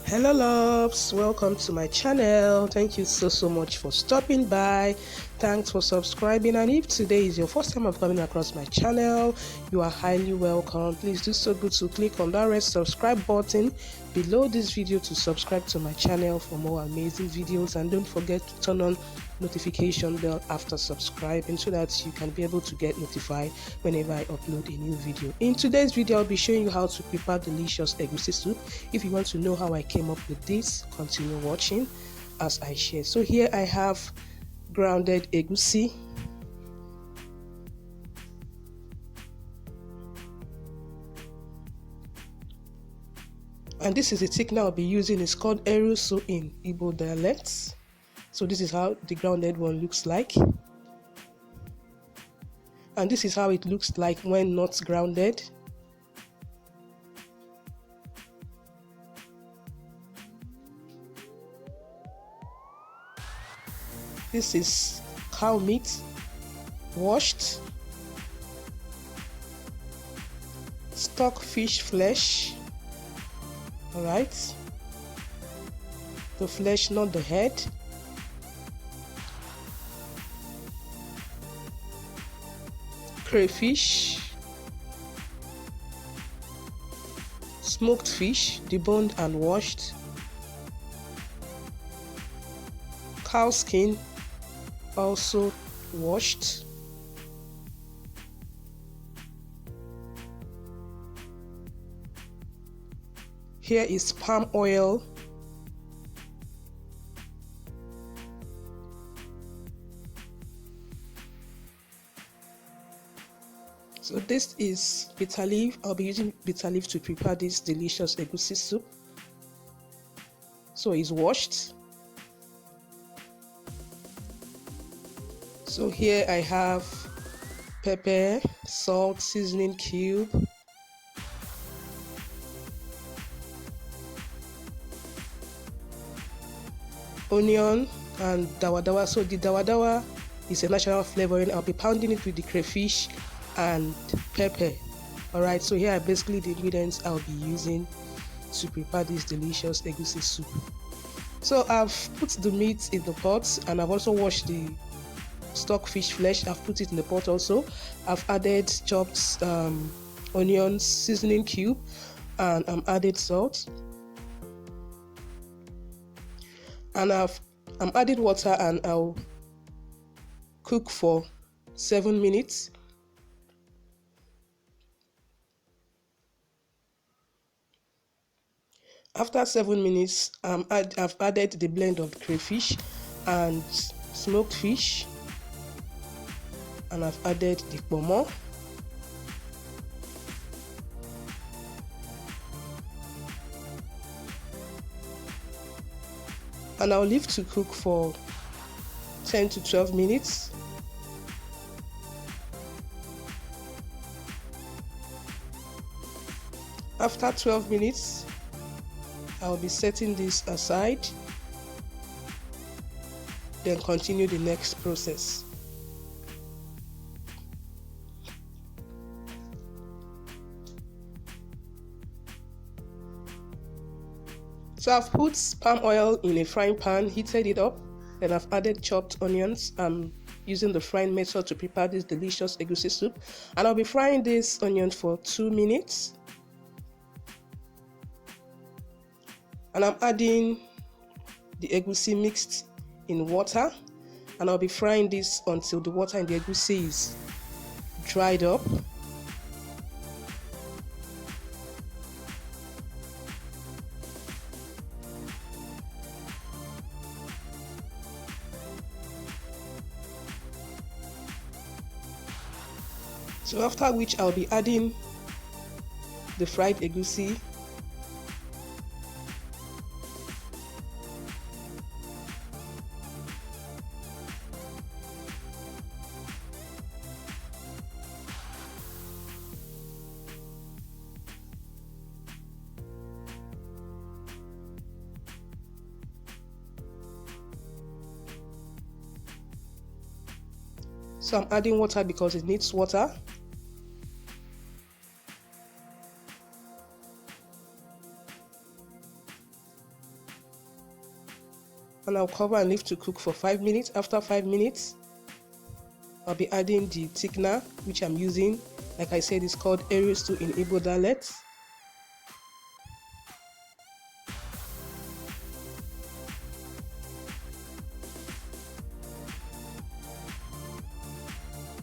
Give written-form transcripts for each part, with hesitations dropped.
Hello loves, welcome to my channel. Thank you so much for stopping by. Thanks for subscribing, and if today is your first time of coming across my channel, you are highly welcome. Please do so good to click on that red subscribe button below this video to subscribe to my channel for more amazing videos, and don't forget to turn on notification bell after subscribing so that you can be able to get notified whenever I upload a new video. In today's video, I'll be showing you how to prepare delicious egusi soup. If you want to know how I came up with this, continue watching as I share. So here I have grounded egusi, and this is the thickener I'll be using. It's called Egusi Soup in Igbo dialects. So this is how the grounded one looks like, and this is how it looks like when not grounded. This is cow meat, washed, stock fish flesh, alright, the flesh, not the head. Crayfish, smoked fish, deboned and washed, cow skin, also washed, here is palm oil, so this is bitter leaf. I'll be using bitter leaf to prepare this delicious egusi soup. So it's washed. So here I have pepper, salt, seasoning cube, onion, and dawadawa. So the dawadawa is a natural flavoring. I'll be pounding it with the crayfish and pepper. Alright, so here are basically the ingredients I'll be using to prepare this delicious egusi soup. So I've put the meat in the pot, and I've also washed the stock fish flesh. I've put it in the pot also. I've added chopped onions, seasoning cube, and I'm added salt, and I'm adding water, and I'll cook for 7 minutes. After 7 minutes, I've added the blend of crayfish and smoked fish, and I've added the pomo, and I'll leave to cook for 10 to 12 minutes. After 12 minutes, I'll be setting this aside, then continue the next process. So I've put palm oil in a frying pan, heated it up, then I've added chopped onions. I'm using the frying method to prepare this delicious egusi soup, and I'll be frying this onion for 2 minutes. And I'm adding the egusi mixed in water, and I'll be frying this until the water in the egusi is dried up. So after which I'll be adding the fried egusi, so I'm adding water because it needs water. and I'll cover and leave to cook for 5 minutes. After 5 minutes, I'll be adding the thickener which I'm using. Like I said, it's called Egusi Soup in Igbo dialect.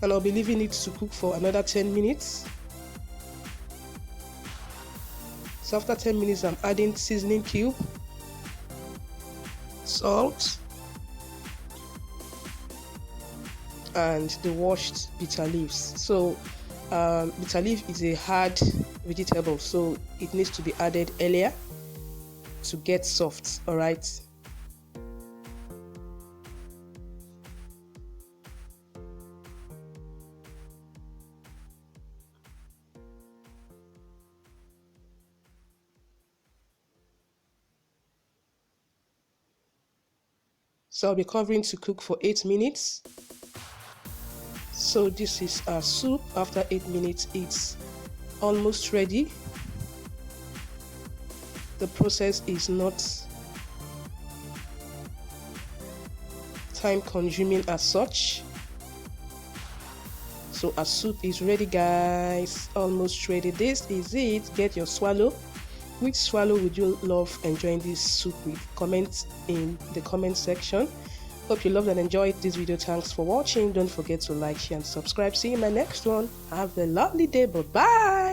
And I'll be leaving it to cook for another 10 minutes. So after 10 minutes, I'm adding seasoning cube, salt, and the washed bitter leaves. So bitter leaf is a hard vegetable, so it needs to be added earlier to get soft. All right. So I'll be covering to cook for 8 minutes. So this is our soup. After 8 minutes, it's almost ready. The process is not time consuming as such. So our soup is ready, guys. Almost ready. This is it. Get your swallow. Which swallow would you love enjoying this soup with? Comment in the comment section. Hope you loved and enjoyed this video. Thanks for watching. Don't forget to like, share, and subscribe. See you in my next one. Have a lovely day. Bye-bye.